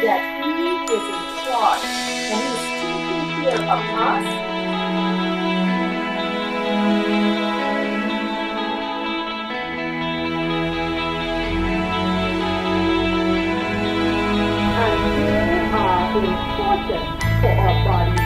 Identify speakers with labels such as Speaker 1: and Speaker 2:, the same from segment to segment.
Speaker 1: that He is in charge and He's taking care of us. And they are important for our bodies.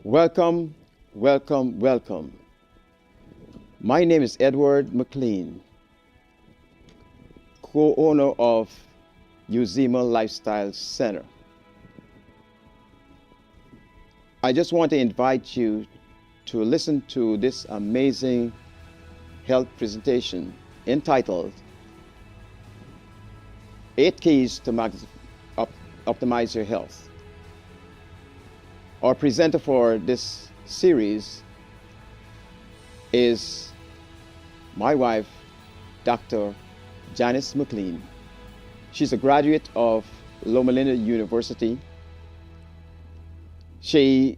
Speaker 2: Welcome, welcome, welcome. My name is Edward McLean, co-owner of Uzima Lifestyle Center. I just want to invite you to listen to this amazing health presentation entitled 8 Keys to Optimize Your Health. Our presenter for this series is my wife, Dr. Janice McLean. She's a graduate of Loma Linda University. She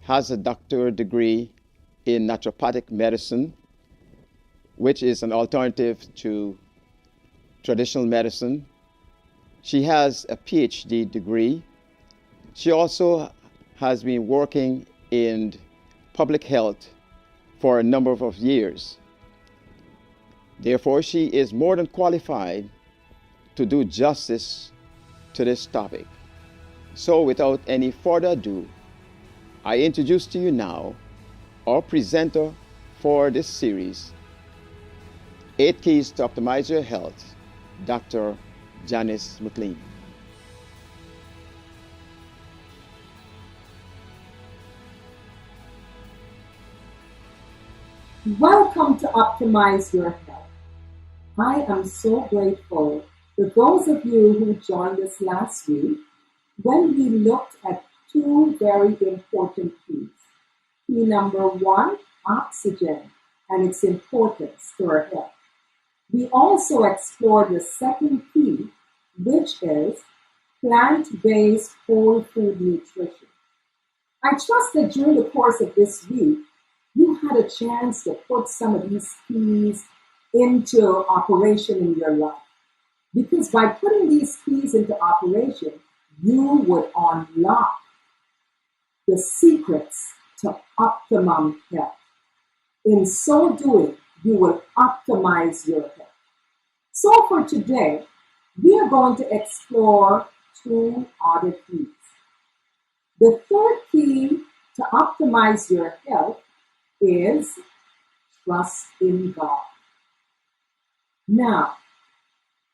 Speaker 2: has a doctorate degree in naturopathic medicine, which is an alternative to traditional medicine. She has a Ph.D. degree. She also has been working in public health for a number of years. Therefore, she is more than qualified to do justice to this topic. So without any further ado, I introduce to you now our presenter for this series, 8 Keys to Optimize Your Health, Dr. Janice McLean.
Speaker 1: Welcome to Optimize Your Health. I am so grateful for those of you who joined us last week when we looked at 2 very important keys. Key number 1, oxygen and its importance to our health. We also explored the second key, which is plant-based whole food nutrition. I trust that during the course of this week, you had a chance to put some of these keys into operation in your life. Because by putting these keys into operation, you would unlock the secrets to optimum health. In so doing, you will optimize your health. So for today, we are going to explore 2 other keys. The third key to optimize your health is trust in God. Now,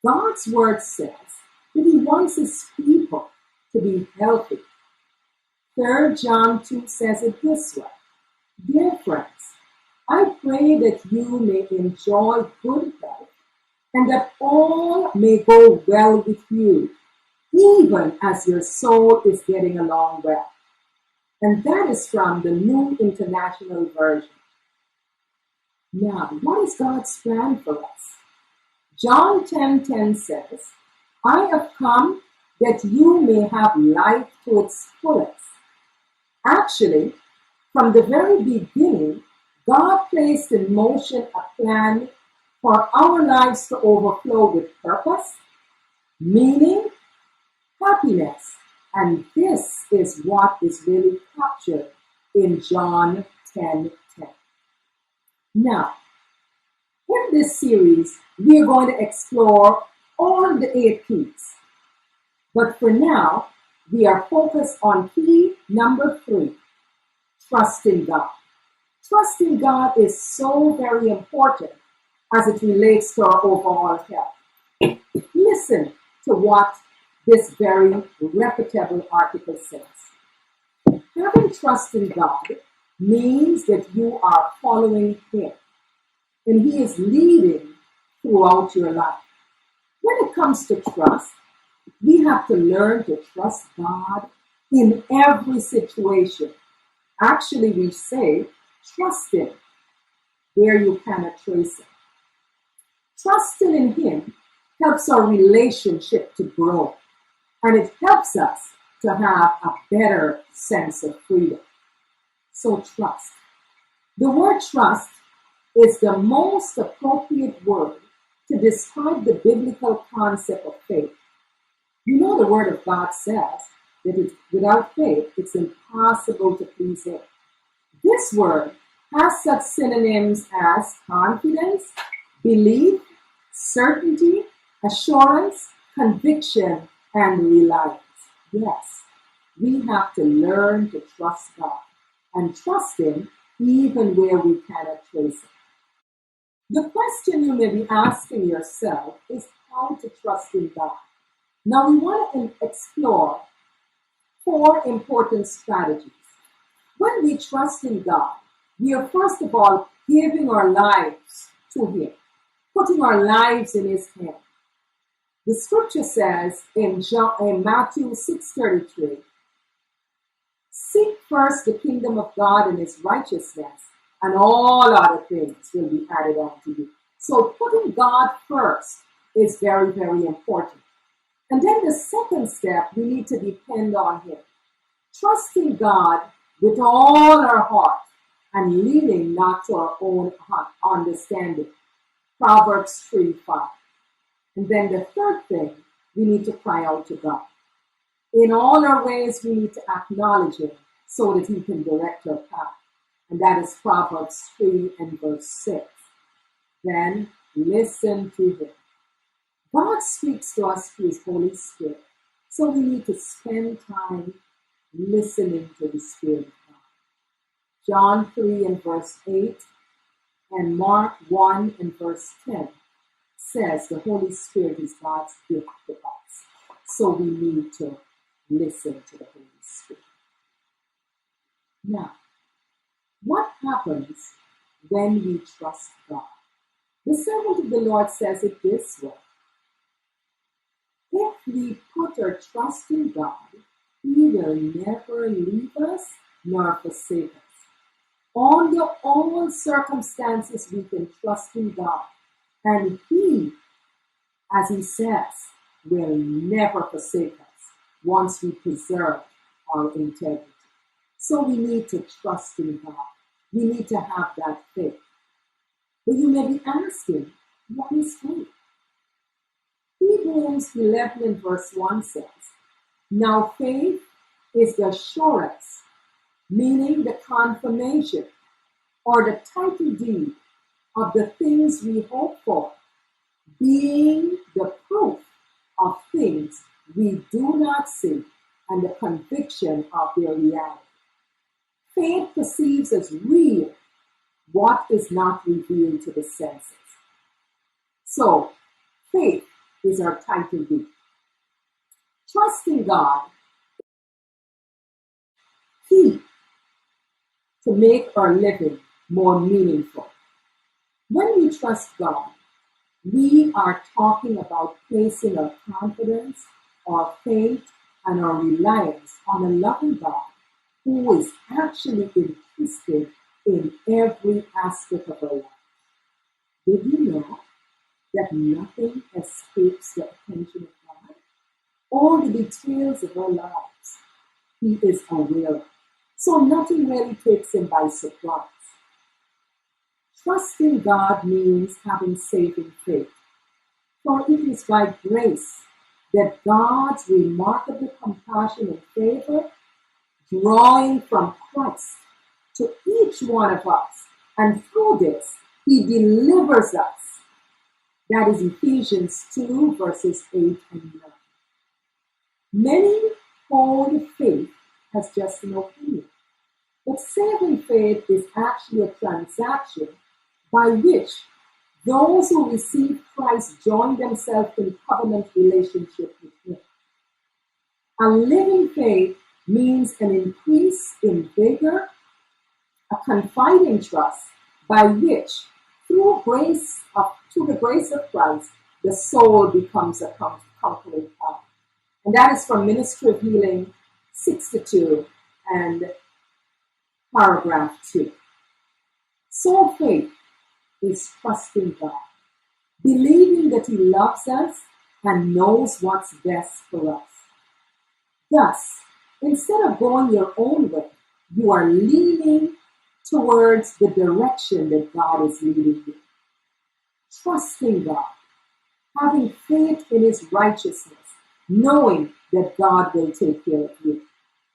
Speaker 1: God's word says that He wants His people to be healthy. 3 John 2 says it this way: Dear friends, I pray that you may enjoy good health and that all may go well with you, even as your soul is getting along well. And that is from the New International Version. Now, what is God's plan for us? John 10:10 says, I have come that you may have life to its fullest. Actually, from the very beginning, God placed in motion a plan for our lives to overflow with purpose, meaning, happiness. And this is what is really captured in John 10:10. Now, in this series, we are going to explore all the 8 keys. But for now, we are focused on key number 3, trusting God. Trusting God is so very important as it relates to our overall health. Listen to what this very reputable article says, having trust in God means that you are following Him and He is leading throughout your life. When it comes to trust, we have to learn to trust God in every situation. Actually, we say, trust Him where you cannot trace Him. Trusting in Him helps our relationship to grow, and it helps us to have a better sense of freedom. So trust. The word trust is the most appropriate word to describe the biblical concept of faith. You know, the Word of God says that without faith, it's impossible to please Him. This word has such synonyms as confidence, belief, certainty, assurance, conviction, and reliance. Yes, we have to learn to trust God and trust Him even where we cannot trace Him. The question you may be asking yourself is how to trust in God. Now we want to explore 4 important strategies. When we trust in God, we are first of all giving our lives to Him, putting our lives in His hand. The scripture says in Matthew 6:33, seek first the kingdom of God and His righteousness, and all other things will be added unto you. So putting God first is very, very important. And then the second step, we need to depend on Him. Trusting God with all our heart and leaning not to our own understanding. Proverbs 3:5. And then the third thing, we need to cry out to God. In all our ways, we need to acknowledge Him so that He can direct our path. And that is Proverbs 3 and verse 6. Then listen to Him. God speaks to us through His Holy Spirit. So we need to spend time listening to the Spirit of God. John 3 and verse 8 and Mark 1 and verse 10 says the Holy Spirit is God's gift to us. So we need to listen to the Holy Spirit. Now, what happens when we trust God? The servant of the Lord says it this way. If we put our trust in God, He will never leave us nor forsake us. Under all circumstances, we can trust in God. And He, as He says, will never forsake us once we preserve our integrity. So we need to trust in God. We need to have that faith. But you may be asking, what is faith? Hebrews 11 and verse 1 says, now faith is the assurance, meaning the confirmation or the title deed of the things we hope for, being the proof of things we do not see and the conviction of their reality. Faith perceives as real what is not revealed to the senses. So, faith is our title deed. Trusting God is key to make our living more meaningful. When we trust God, we are talking about placing our confidence, our faith, and our reliance on a loving God who is actually interested in every aspect of our life. Did you know that nothing escapes the attention of God? All the details of our lives He is aware of. So nothing really takes Him by surprise. Trusting God means having saving faith. For it is by grace that God's remarkable compassion and favor, drawing from Christ to each one of us, and through this, He delivers us. That is Ephesians 2, verses 8 and 9. Many hold faith as just an opinion, but saving faith is actually a transaction by which those who receive Christ join themselves in covenant relationship with Him. A living faith means an increase in vigor, a confiding trust by which, through the grace of Christ, the soul becomes a conquering power. And that is from Ministry of Healing 62 and paragraph 2. Soul faith is trusting God, believing that He loves us and knows what's best for us. Thus, instead of going your own way, you are leaning towards the direction that God is leading you. Trusting God, having faith in His righteousness, knowing that God will take care of you.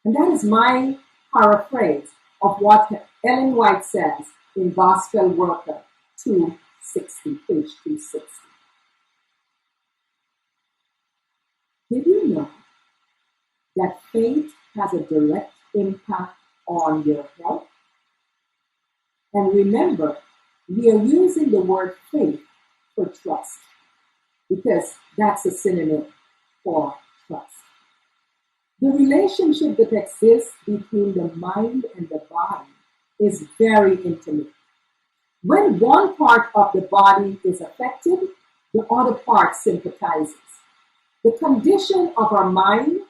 Speaker 1: And that is my paraphrase of what Ellen White says in Gospel Worker 260, page 260. Did you know that faith has a direct impact on your health? And remember, we are using the word faith for trust because that's a synonym for trust. The relationship that exists between the mind and the body is very intimate. When one part of the body is affected, the other part sympathizes. The condition of our mind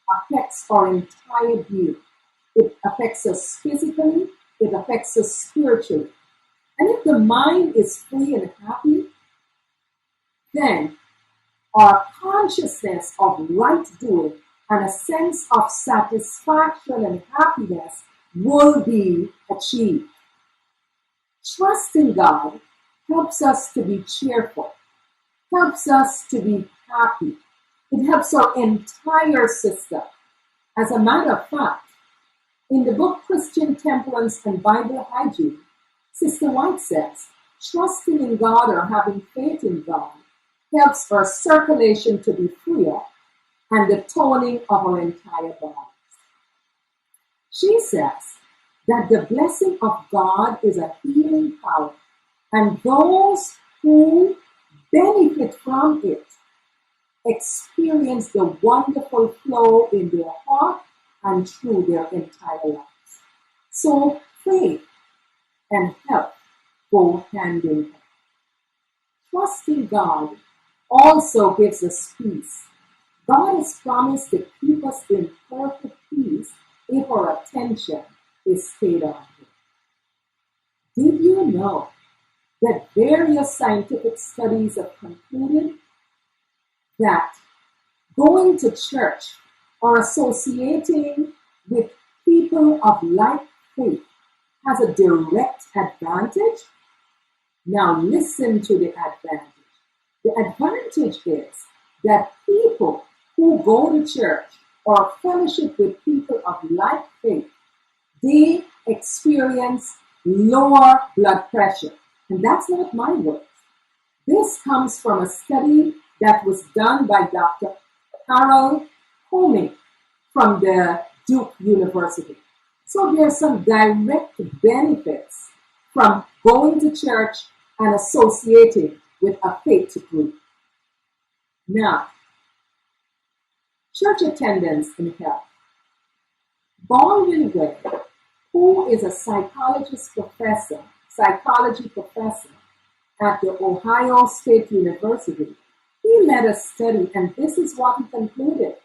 Speaker 1: affects our entire being. It affects us physically, it affects us spiritually. And if the mind is free and happy, then our consciousness of right doing and a sense of satisfaction and happiness will be achieved. Trusting God helps us to be cheerful, helps us to be happy. It helps our entire system. As a matter of fact, in the book Christian Temperance and Bible Hygiene, Sister White says, trusting in God or having faith in God helps our circulation to be freer and the toning of our entire bodies. She says that the blessing of God is a healing power, and those who benefit from it experience the wonderful flow in their heart and through their entire lives. So faith and health go hand in hand. Trusting God also gives us peace. God has promised to keep us in perfect peace if our attention is stayed on Him. Did you know that various scientific studies have concluded that going to church or associating with people of like faith has a direct advantage? Now listen to the advantage. The advantage is that people who go to church or fellowship with people of like faith, they experience lower blood pressure. And that's not my words. This comes from a study that was done by Dr. Harold Homing from the Duke University. So there are some direct benefits from going to church and associating with a faith group. Now, church attendance in health. Baldwin Webb, who is a psychology professor at the Ohio State University, he led a study, and this is what he concluded,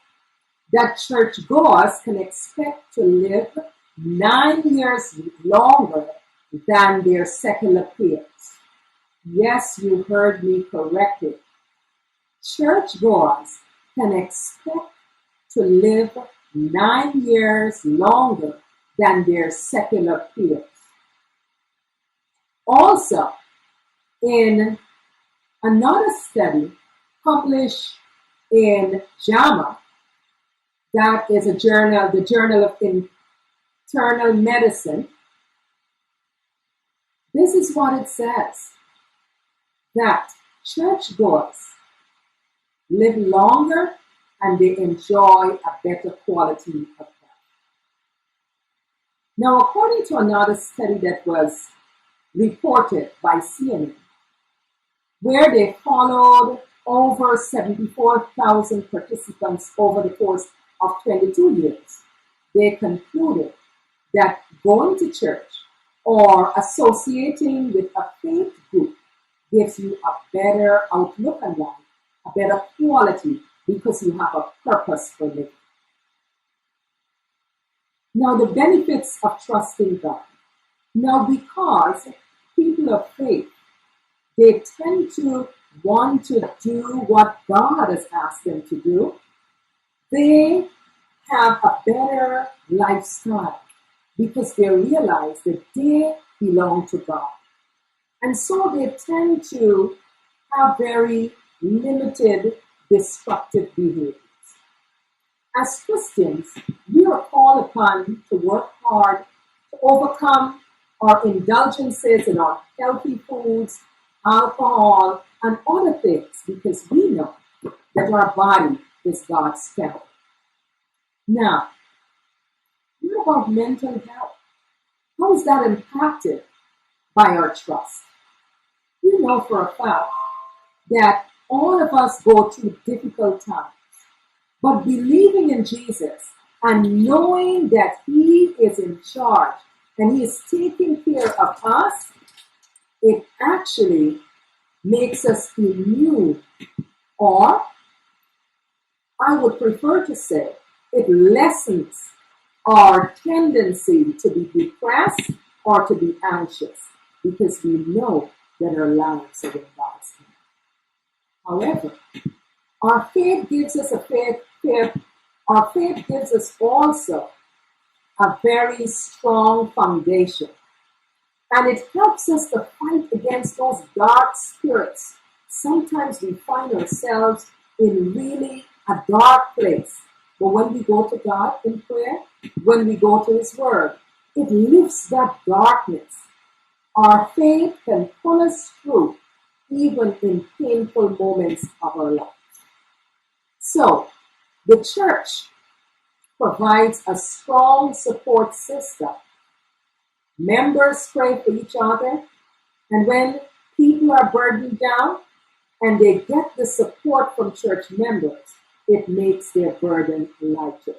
Speaker 1: that churchgoers can expect to live 9 years longer than their secular peers. Yes, you heard me correctly. Churchgoers can expect to live 9 years longer than their secular peers. Also, in another study published in JAMA, that is a journal, the Journal of Internal Medicine, this is what it says, that churchgoers live longer and they enjoy a better quality of life. Now, according to another study that was reported by CNN, where they followed over 74,000 participants over the course of 22 years, they concluded that going to church or associating with a faith group gives you a better outlook on life, a better quality, because you have a purpose for living. Now, the benefits of trusting God. Now, because people of faith, they tend to want to do what God has asked them to do, they have a better lifestyle because they realize that they belong to God. And so they tend to have very limited destructive behaviors. As Christians, we are called upon to work hard to overcome our indulgences in our healthy foods, alcohol, and other things because we know that our body is God's temple. Now, what about mental health? How is that impacted by our trust? We know for a fact that all of us go through difficult times, but believing in Jesus and knowing that He is in charge and He is taking care of us, it actually makes us immune, or I would prefer to say it lessens our tendency to be depressed or to be anxious because we know that our lives are in God's hand. However, our faith gives us our faith gives us also a very strong foundation. And it helps us to fight against those dark spirits. Sometimes we find ourselves in really a dark place. But when we go to God in prayer, when we go to His Word, it lifts that darkness. Our faith can pull us through even in painful moments of our life. So, the church provides a strong support system. Members pray for each other, and when people are burdened down and they get the support from church members, it makes their burden lighter.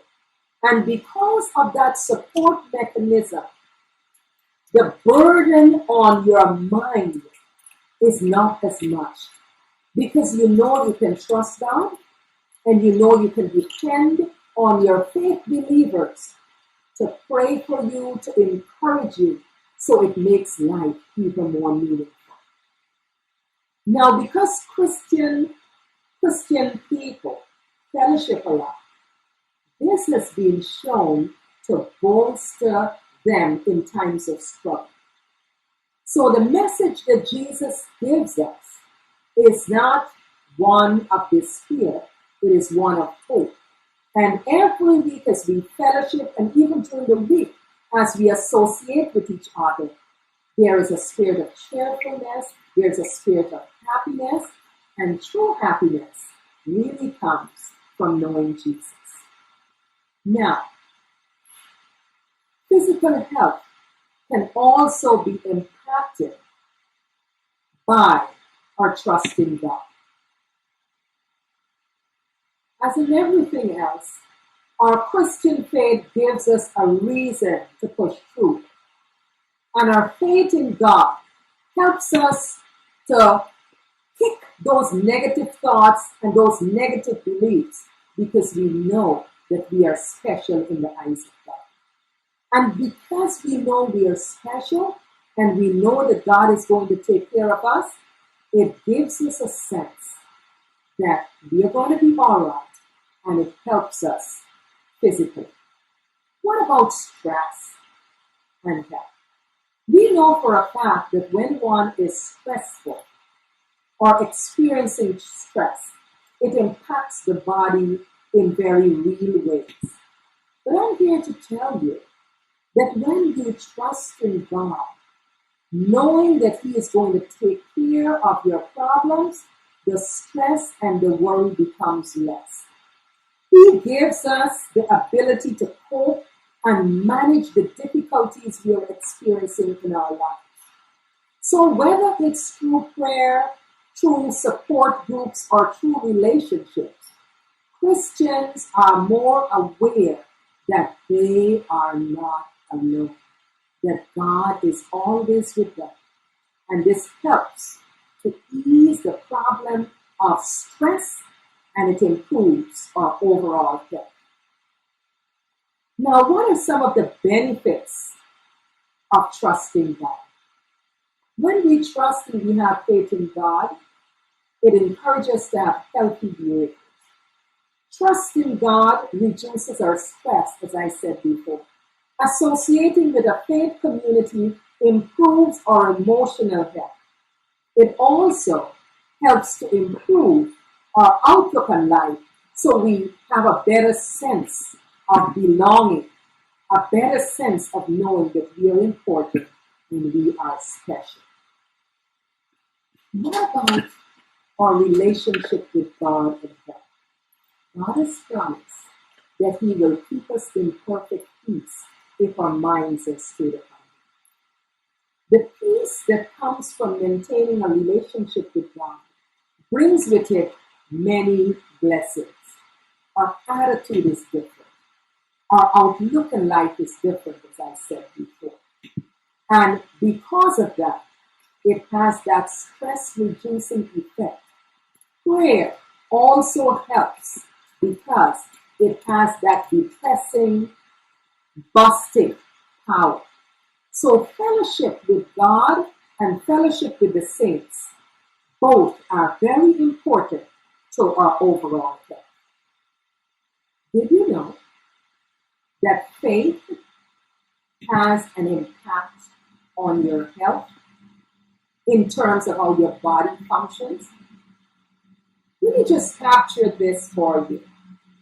Speaker 1: And because of that support mechanism, the burden on your mind is not as much because you know you can trust God and you know you can depend on your faith believers to pray for you, to encourage you, so it makes life even more meaningful. Now, because Christian people fellowship a lot, this has been shown to bolster them in times of struggle. So the message that Jesus gives us is not one of despair, it is one of hope. And every week as we fellowship, and even during the week as we associate with each other, there is a spirit of cheerfulness, there's a spirit of happiness, and true happiness really comes from knowing Jesus. Now, physical health can also be impacted by our trust in God. As in everything else, our Christian faith gives us a reason to push through. And our faith in God helps us to kick those negative thoughts and those negative beliefs because we know that we are special in the eyes of God. And because we know we are special and we know that God is going to take care of us, it gives us a sense that we are going to be all right, and it helps us physically. What about stress and health? We know for a fact that when one is stressful or experiencing stress, it impacts the body in very real ways. But I'm here to tell you that when you trust in God, knowing that He is going to take care of your problems, the stress and the worry becomes less. He gives us the ability to cope and manage the difficulties we are experiencing in our lives. So whether it's through prayer, through support groups, or through relationships, Christians are more aware that they are not alone, that God is always with them. And this helps to ease the problem of stress, and it improves our overall health. Now, what are some of the benefits of trusting God? When we trust and we have faith in God, it encourages us to have healthy behaviors. Trusting God reduces our stress, as I said before. Associating with a faith community improves our emotional health. It also helps to improve our outlook on life so we have a better sense of belonging, a better sense of knowing that we are important and we are special. What about our relationship with God and health? God has promised that He will keep us in perfect peace if our minds are stayed upon Him. The peace that comes from maintaining a relationship with God brings with it many blessings. Our attitude is different. Our outlook in life is different, as I said before. And because of that, it has that stress-reducing effect. Prayer also helps because it has that depressing, busting power. So fellowship with God and fellowship with the saints, both are very important to our overall health. Did you know that faith has an impact on your health in terms of how your body functions? Let me just capture this for you,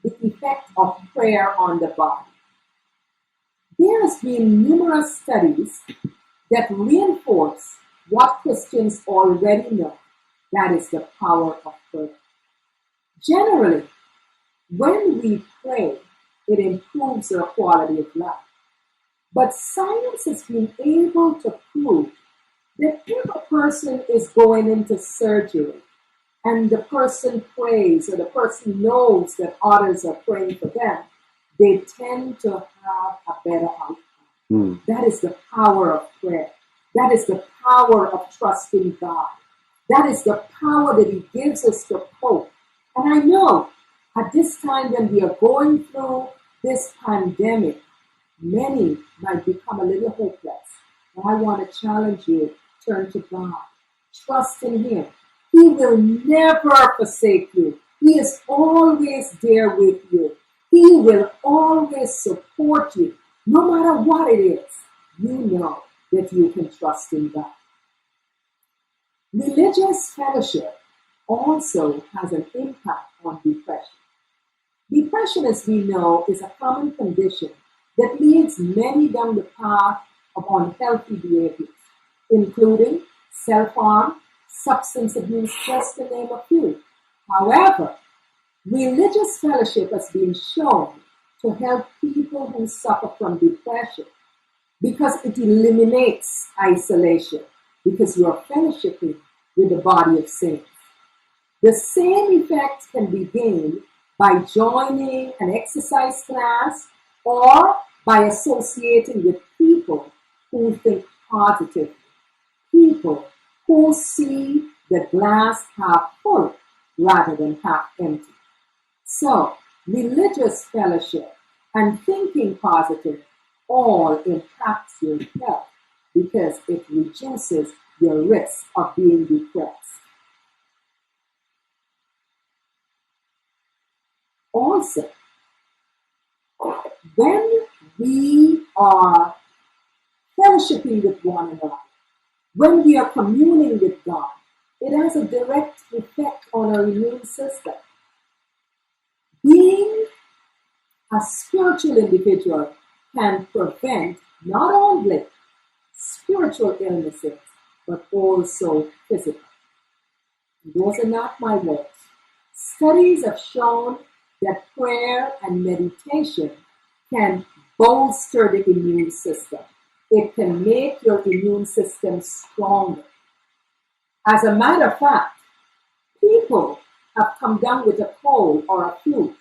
Speaker 1: the effect of prayer on the body. There has been numerous studies that reinforce what Christians already know, that is the power of prayer. Generally, when we pray, it improves our quality of life. But science has been able to prove that if a person is going into surgery and the person prays or the person knows that others are praying for them, they tend to have a better outcome. That is the power of prayer. That is the power of trusting God. That is the power that He gives us to cope. And I know at this time when we are going through this pandemic, many might become a little hopeless. But I want to challenge you, turn to God. Trust in Him. He will never forsake you. He is always there with you. He will always support you. No matter what it is, you know that you can trust in God. Religious fellowship also has an impact on depression. Depression, as we know, is a common condition that leads many down the path of unhealthy behaviors, including self-harm, substance abuse, just to name a few. However, religious fellowship has been shown to help people who suffer from depression because it eliminates isolation, because you are fellowshipping with the body of saints. The same effect can be gained by joining an exercise class or by associating with people who think positively, people who see the glass half full rather than half empty. So, religious fellowship and thinking positive all impacts your health because it reduces your risk of being depressed. Also, when we are fellowshipping with one another, when we are communing with God, it has a direct effect on our immune system. Being a spiritual individual can prevent not only spiritual illnesses, but also physical. Those are not my words. Studies have shown that prayer and meditation can bolster the immune system. It can make your immune system stronger. As a matter of fact, people have come down with a cold or a flu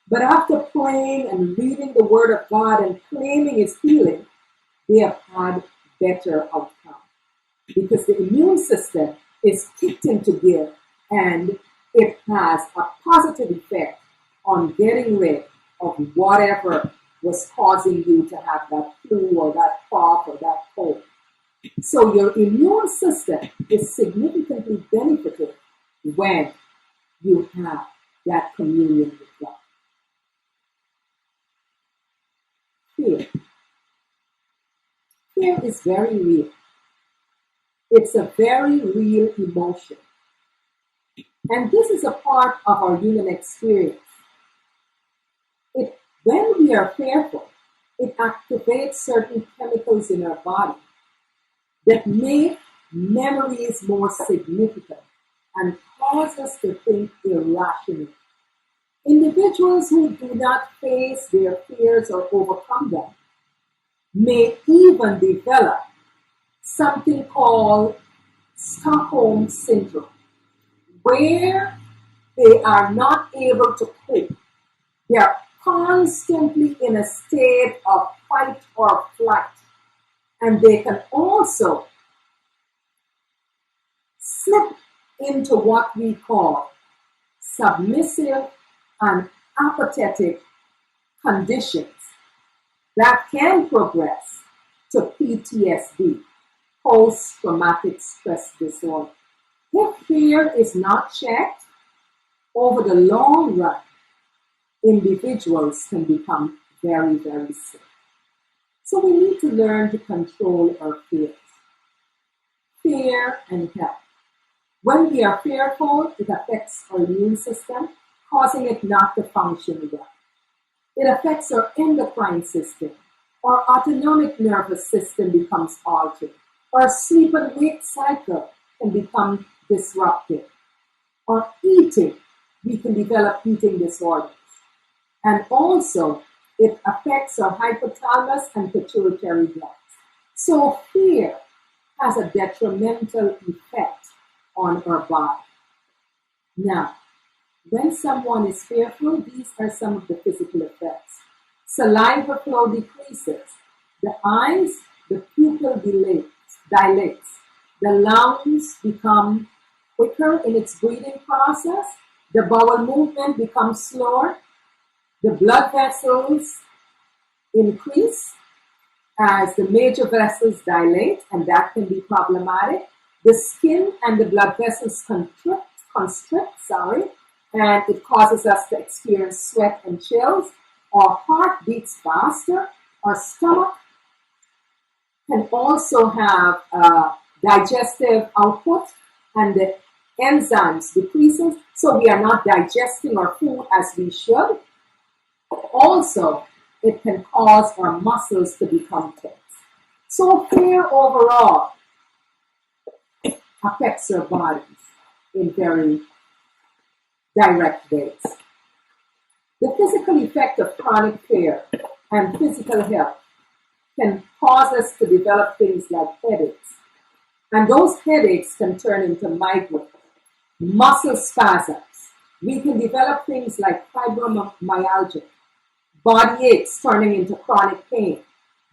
Speaker 1: But after praying and reading the Word of God and claiming His healing, they have had better outcome because the immune system is kicked into gear and it has a positive effect on getting rid of whatever was causing you to have that flu or that cough or that cold. So your immune system is significantly benefited when you have that communion with God. Fear. Fear is very real. It's a very real emotion. And this is a part of our human experience. When we are fearful, it activates certain chemicals in our body that make memories more significant and cause us to think irrationally. Individuals who do not face their fears or overcome them may even develop something called Stockholm Syndrome, where they are not able to cope. They are constantly in a state of fight or flight. And they can also slip into what we call submissive and apathetic conditions that can progress to PTSD, post-traumatic stress disorder. If fear is not checked, over the long run, individuals can become very, very sick. So we need to learn to control our fears. Fear and health. When we are fearful, it affects our immune system, causing it not to function well. It affects our endocrine system. Our autonomic nervous system becomes altered. Our sleep and wake cycle can become disrupted. Our eating, we can develop eating disorders. And also, it affects our hypothalamus and pituitary glands. So fear has a detrimental effect on our body. Now, when someone is fearful, these are some of the physical effects. Saliva flow decreases. The eyes, the pupil dilates. The lungs become quicker in its breathing process. The bowel movement becomes slower. The blood vessels increase as the major vessels dilate, and that can be problematic. The skin and the blood vessels constrict, and it causes us to experience sweat and chills. Our heart beats faster. Our stomach can also have digestive output, and the enzymes decreases, so we are not digesting our food as we should. Also, it can cause our muscles to become tense. So fear overall affects our bodies in very direct ways. The physical effect of chronic fear and physical health can cause us to develop things like headaches. And those headaches can turn into migraine, muscle spasms. We can develop things like fibromyalgia, body aches turning into chronic pain,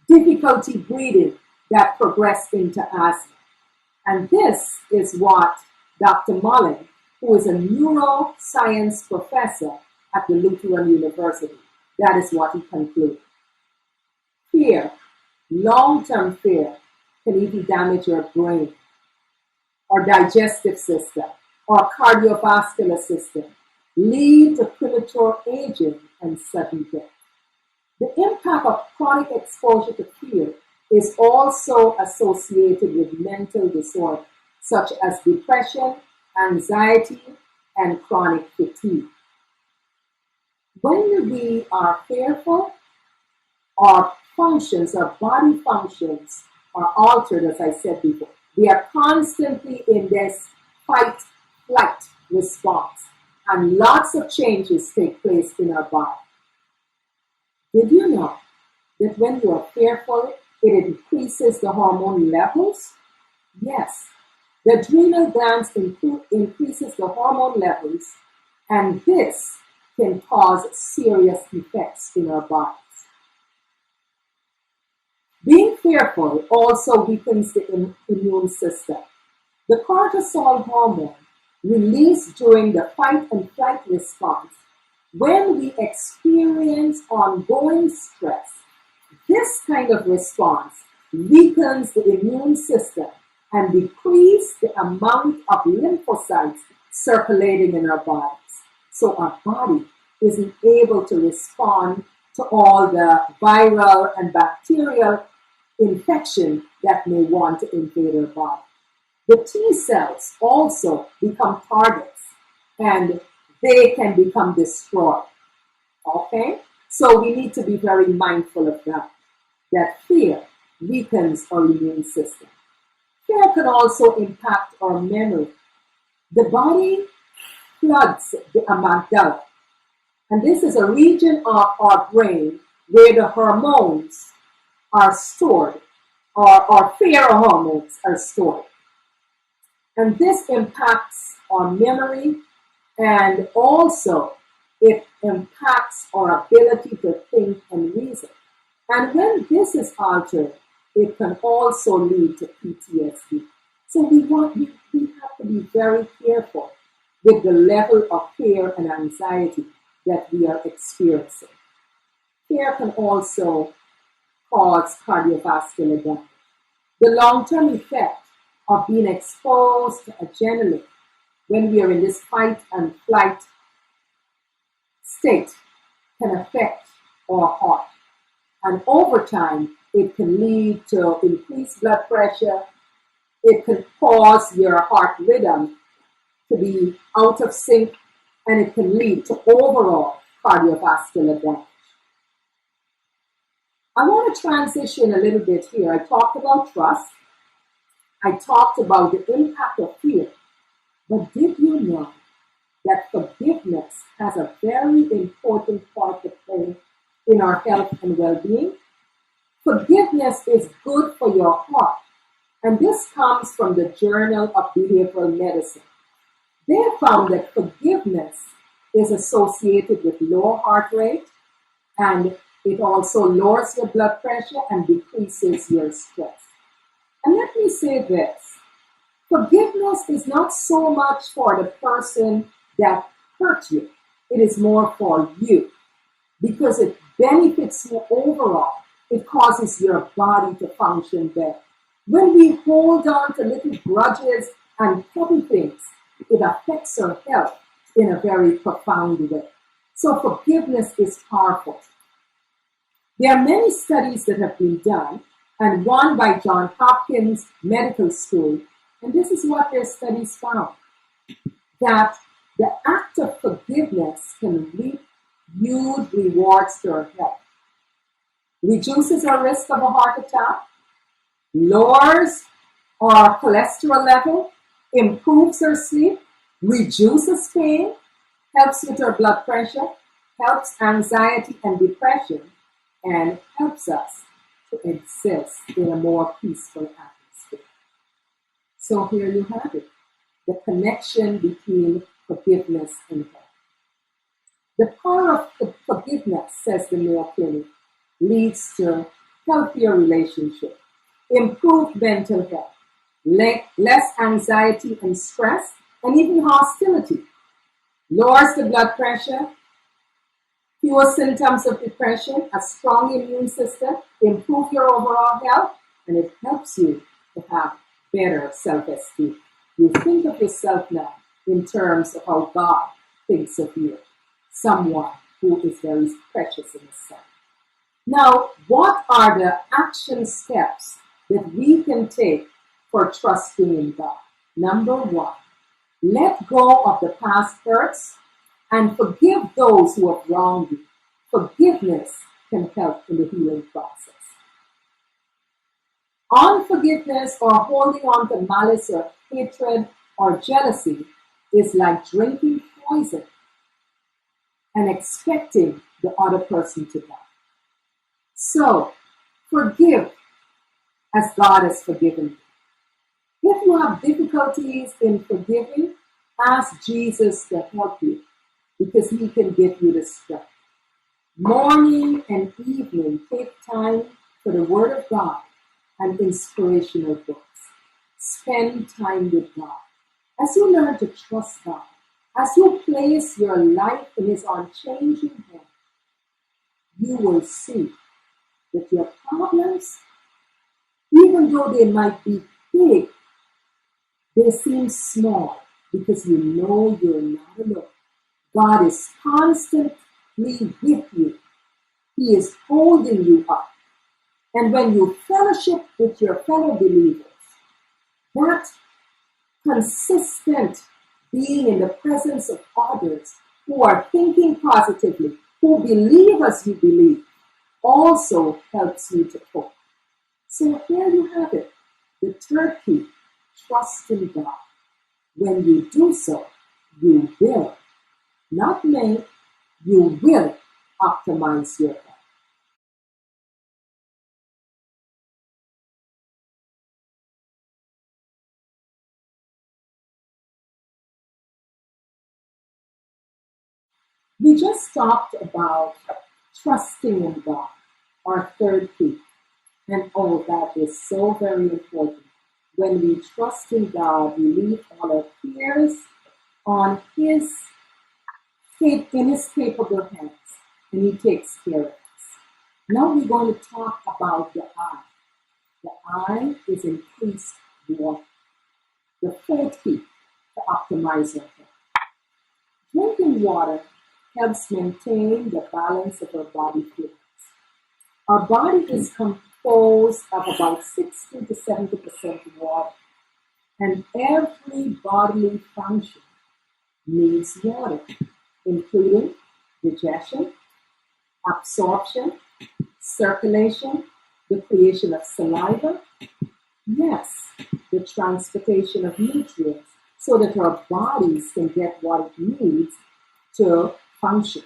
Speaker 1: difficulty breathing that progress into asthma. And this is what Dr. Mullen, who is a neuroscience professor at the Lutheran University, that is what he concluded. Fear, long-term fear, can even damage your brain, or digestive system, or cardiovascular system, lead to premature aging and sudden death. The impact of chronic exposure to fear is also associated with mental disorders such as depression, anxiety, and chronic fatigue. When we are fearful, our functions, our body functions are altered, as I said before. We are constantly in this fight-flight response, and lots of changes take place in our body. Did you know that when you are fearful, it increases the hormone levels? Yes. The adrenal glands increases the hormone levels, and this can cause serious effects in our bodies. Being fearful also weakens the immune system. The cortisol hormone released during the fight and flight response when we experience ongoing stress. This kind of response weakens the immune system and decreases the amount of lymphocytes circulating in our bodies. So our body isn't able to respond to all the viral and bacterial infection that may want to invade our body. The T cells also become targets and they can become destroyed. Okay? So we need to be very mindful of that fear weakens our immune system. Fear can also impact our memory. The body floods the amygdala, and this is a region of our brain where the hormones are stored, or fear hormones are stored. And this impacts our memory, and also it impacts our ability to think and reason. And when this is altered, it can also lead to PTSD. So we have to be very careful with the level of fear and anxiety that we are experiencing. Fear can also cause cardiovascular damage. The long-term effect of being exposed to adrenaline when we are in this fight and flight state can affect our heart. And over time, it can lead to increased blood pressure. It can cause your heart rhythm to be out of sync, and it can lead to overall cardiovascular damage. I want to transition a little bit here. I talked about trust. I talked about the impact of fear. But did you know that forgiveness has a very important part to play in our health and well-being? Forgiveness is good for your heart. And this comes from the Journal of Behavioral Medicine. They found that forgiveness is associated with low heart rate, and it also lowers your blood pressure and decreases your stress. And let me say this. Forgiveness is not so much for the person that hurt you. It is more for you because it benefits you overall. It causes your body to function better. When we hold on to little grudges and petty things, it affects our health in a very profound way. So forgiveness is powerful. There are many studies that have been done, and one by Johns Hopkins Medical School, and this is what their studies found, that the act of forgiveness can reap huge rewards to our health. Reduces our risk of a heart attack, lowers our cholesterol level, improves our sleep, reduces pain, helps with our blood pressure, helps anxiety and depression, and helps us to exist in a more peaceful atmosphere. So here you have it, the connection between forgiveness and health. The power of forgiveness, says the Mayo Clinic, leads to healthier relationships, improved mental health, less anxiety and stress, and even hostility, lowers the blood pressure, fewer symptoms of depression, a strong immune system, improve your overall health, and it helps you to have better self-esteem. You think of yourself now in terms of how God thinks of you, someone who is very precious in His sight. Now, what are the action steps that we can take for trusting in God? Number one, let go of the past hurts and forgive those who have wronged you. Forgiveness can help in the healing process. Unforgiveness or holding on to malice or hatred or jealousy is like drinking poison and expecting the other person to die. So, forgive as God has forgiven you. If you have difficulties in forgiving, ask Jesus to help you. because He can give you the strength. Morning and evening, take time for the Word of God and inspirational books. Spend time with God. As you learn to trust God, as you place your life in His unchanging hand, you will see that your problems, even though they might be big, they seem small because you know you're not alone. God is constantly with you. He is holding you up. And when you fellowship with your fellow believers, that consistent being in the presence of others who are thinking positively, who believe as you believe, also helps you to cope. So here you have it. The third key, trust in God. When you do so, you will, not may, you will optimize your health. We just talked about trusting in God, our third key. And oh, that is so very important. When we trust in God, we leave all our fears on in His capable hands, and He takes care of us. Now we're going to talk about the eye. The eye is increased water. The fourth key to optimize our health. Drinking water helps maintain the balance of our body fluids. Our body is composed of about 60 to 70% water, and every bodily function needs water, including digestion, absorption, circulation, the creation of saliva, yes, the transportation of nutrients so that our bodies can get what it needs to function.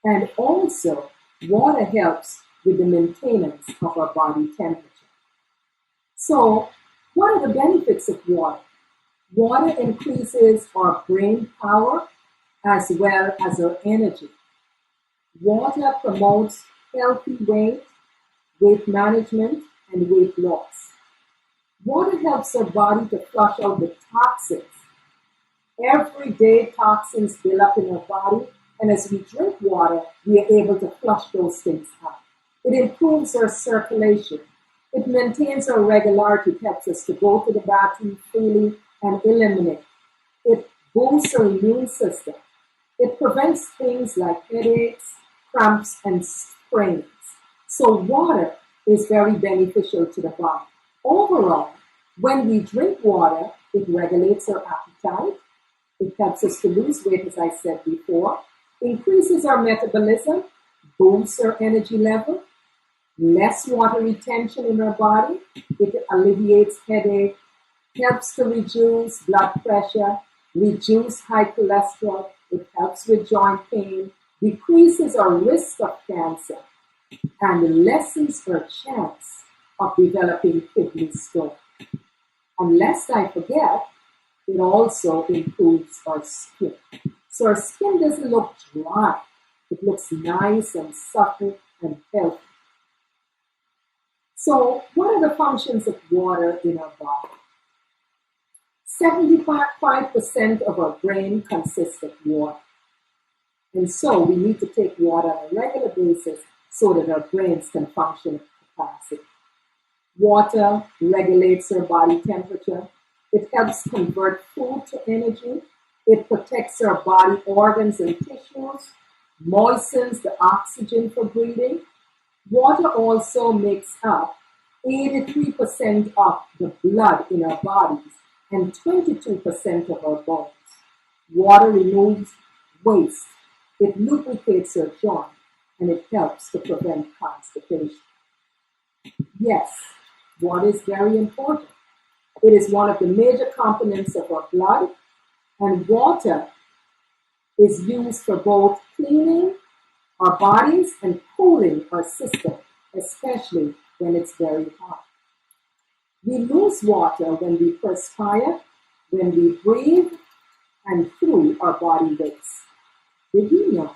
Speaker 1: And also, water helps with the maintenance of our body temperature. So, what are the benefits of water? Water increases our brain power as well as our energy. Water promotes healthy weight management, and weight loss. Water helps our body to flush out the toxins. Everyday toxins build up in our body, and as we drink water, we are able to flush those things out. It improves our circulation. It maintains our regularity. It helps us to go to the bathroom freely and eliminate. It boosts our immune system. It prevents things like headaches, cramps, and sprains. So water is very beneficial to the body. Overall, when we drink water, it regulates our appetite. It helps us to lose weight, as I said before, increases our metabolism, boosts our energy level, less water retention in our body. It alleviates headache, helps to reduce blood pressure, reduce high cholesterol. It helps with joint pain, decreases our risk of cancer, and lessens our chance of developing kidney stone. And lest I forget, it also improves our skin. So our skin doesn't look dry. It looks nice and supple and healthy. So what are the functions of water in our body? 75% of our brain consists of water. And so we need to take water on a regular basis so that our brains can function at capacity. Water regulates our body temperature. It helps convert food to energy. It protects our body organs and tissues, moistens the oxygen for breathing. Water also makes up 83% of the blood in our bodies and 22% of our bones. Water removes waste. It lubricates our joint, and it helps to prevent constipation. Yes, water is very important. It is one of the major components of our blood, and water is used for both cleaning our bodies and cooling our system, especially when it's very hot. We lose water when we perspire, when we breathe, and through our body waste. Did you know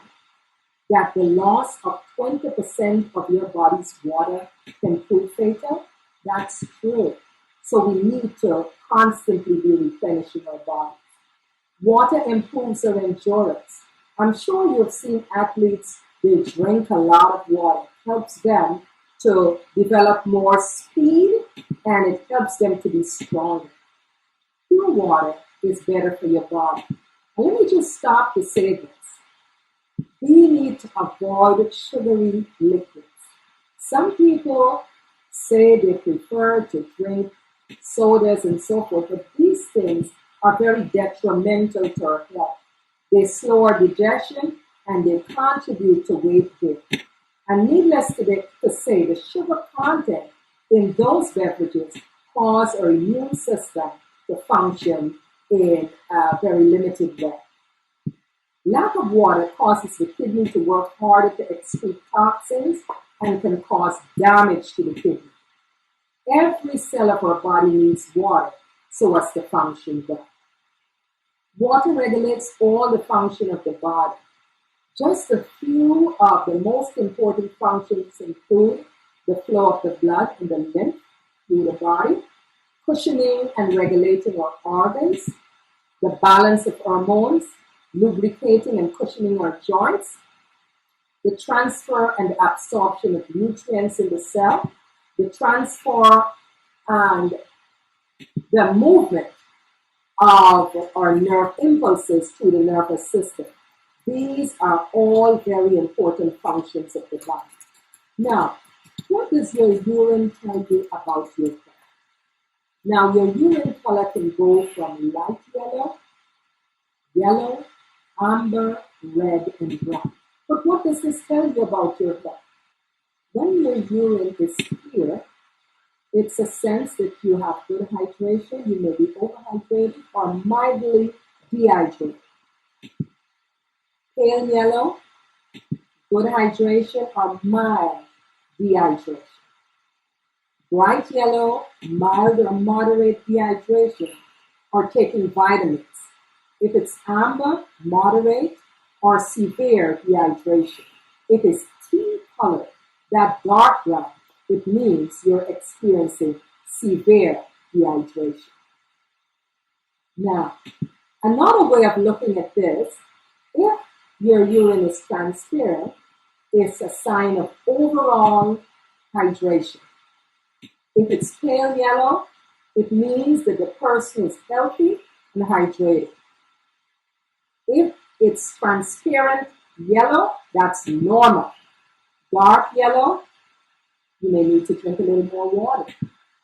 Speaker 1: that the loss of 20% of your body's water can prove fatal? That's true. So we need to constantly be replenishing our bodies. Water improves our endurance. I'm sure you've seen athletes, they drink a lot of water. It helps them to develop more speed and it helps them to be stronger. Pure water is better for your body. And let me just stop to say this. We need to avoid sugary liquids. Some people say they prefer to drink sodas and so forth, but these things are very detrimental to our health. They slow our digestion and they contribute to weight gain. And needless to say, the sugar content in those beverages cause our immune system to function in a very limited way. Lack of water causes the kidney to work harder to excrete toxins and can cause damage to the kidney. Every cell of our body needs water so as to function well. Water regulates all the function of the body. Just a few of the most important functions include the flow of the blood and the lymph through the body, cushioning and regulating our organs, the balance of hormones, lubricating and cushioning our joints, the transfer and absorption of nutrients in the cell, the transfer and the movement of our nerve impulses through the nervous system. These are all very important functions of the body. Now, what does your urine tell you about your health? Now, your urine color can go from light yellow, yellow, amber, red, and brown. But what does this tell you about your health? When your urine is clear, it's a sense that you have good hydration. You may be overhydrated or mildly dehydrated. Pale yellow, good hydration or mild dehydration. Bright yellow, mild or moderate dehydration or taking vitamins. If it's amber, moderate or severe dehydration. If it's tea color, that dark brown, it means you're experiencing severe dehydration. Now, another way of looking at this, if your urine is transparent, it's a sign of overall hydration. If it's pale yellow, it means that the person is healthy and hydrated. If it's transparent yellow, that's normal. Dark yellow, you may need to drink a little more water.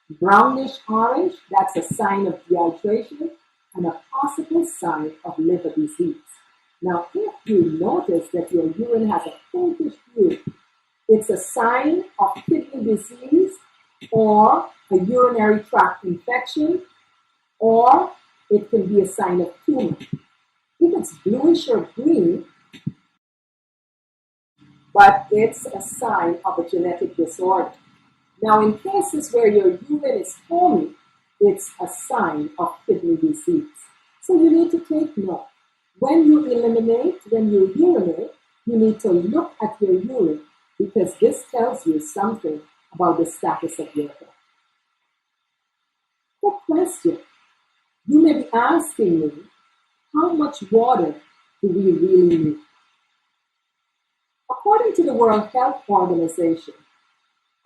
Speaker 1: Brownish orange, that's a sign of dehydration and a possible sign of liver disease. Now, if you notice that your urine has a pinkish hue, it's a sign of kidney disease or a urinary tract infection, or it can be a sign of tumor. If it's bluish or green, but it's a sign of a genetic disorder. Now, in cases where your urine is foamy, it's a sign of kidney disease. So you need to take note. When you urinate, you need to look at your urine because this tells you something about the status of your health. Quick question. You may be asking me, how much water do we really need? According to the World Health Organization,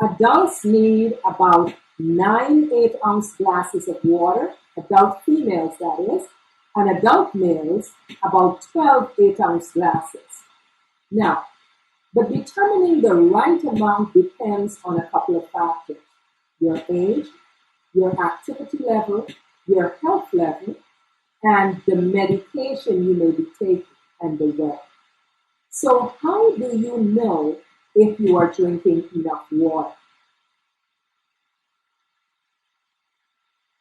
Speaker 1: adults need about 9 8-ounce glasses of water, adult females that is, and adult males about 12 8-ounce glasses. Now, but determining the right amount depends on a couple of factors. Your age, your activity level, your health level, and the medication you may be taking and the weather. So how do you know if you are drinking enough water?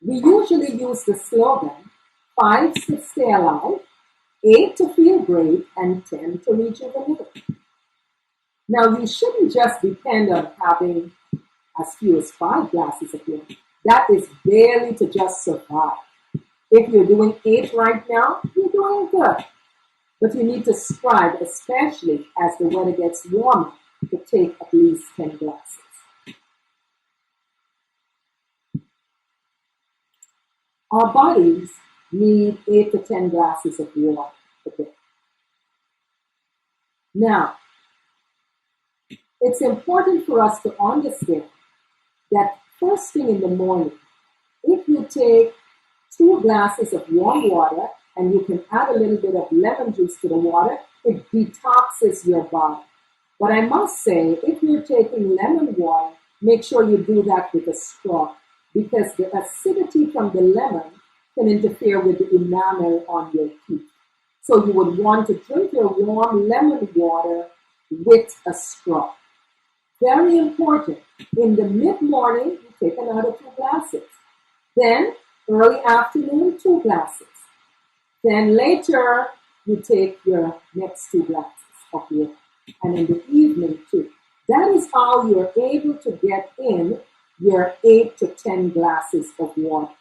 Speaker 1: We usually use the slogan, 5 to stay alive, 8 to feel great, and 10 to rejuvenate. Now, we shouldn't just depend on having as few as 5 glasses of water. That is barely to just survive. If you're doing 8 right now, you're doing good. But you need to strive, especially as the weather gets warmer, to take at least 10 glasses. Our bodies need 8 to 10 glasses of water a day. Now, it's important for us to understand that first thing in the morning, if you take 2 glasses of warm water and you can add a little bit of lemon juice to the water, it detoxes your body. But I must say, if you're taking lemon water, make sure you do that with a straw, because the acidity from the lemon can interfere with the enamel on your teeth. So you would want to drink your warm lemon water with a straw. Very important. In the mid-morning, you take another 2 glasses. Then, early afternoon, 2 glasses. Then later, you take your next 2 glasses of water. And in the evening, too. That is how you're able to get in your 8 to 10 glasses of water.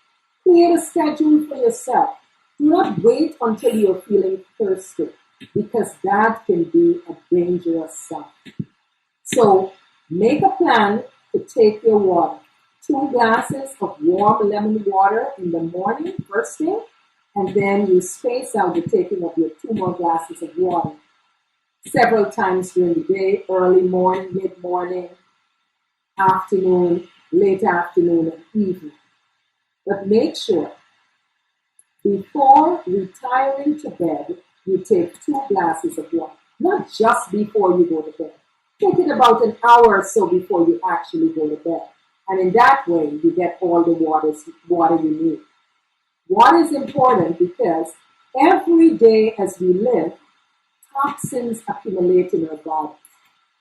Speaker 1: Create a schedule for yourself. Do not wait until you're feeling thirsty, because that can be a dangerous sign. So make a plan to take your water. 2 glasses of warm lemon water in the morning, first thing, and then you space out the taking of your 2 more glasses of water several times during the day, early morning, mid-morning, afternoon, late afternoon, and evening. But make sure, before retiring to bed, you take 2 glasses of water. Not just before you go to bed. Take it about an hour or so before you actually go to bed. And in that way, you get all the water you need. Water is important because every day as we live, toxins accumulate in our bodies.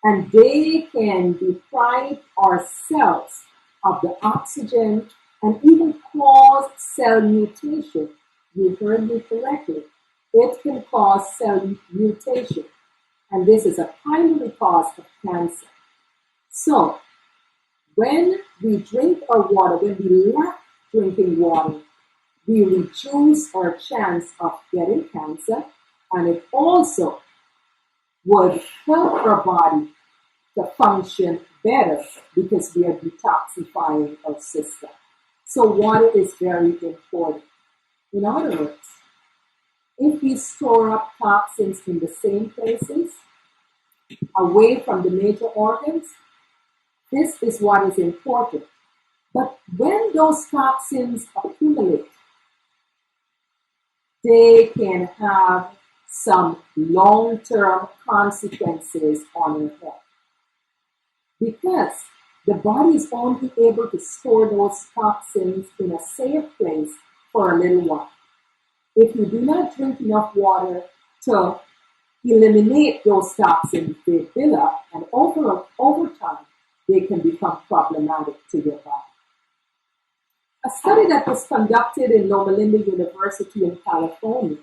Speaker 1: And they can deprive our cells of the oxygen and even cause cell mutation. You heard me correctly. It can cause cell mutation. And this is a primary cause of cancer. So, when we drink our water, when we lack drinking water, we reduce our chance of getting cancer, and it also would help our body to function better because we are detoxifying our system. So water is very important. In other words, if we store up toxins in the same places, away from the major organs, this is what is important. But when those toxins accumulate, they can have some long-term consequences on our health. Because the body is only able to store those toxins in a safe place for a little while. If you do not drink enough water to eliminate those toxins, they build up, and over time, they can become problematic to your body. A study that was conducted in Loma Linda University in California,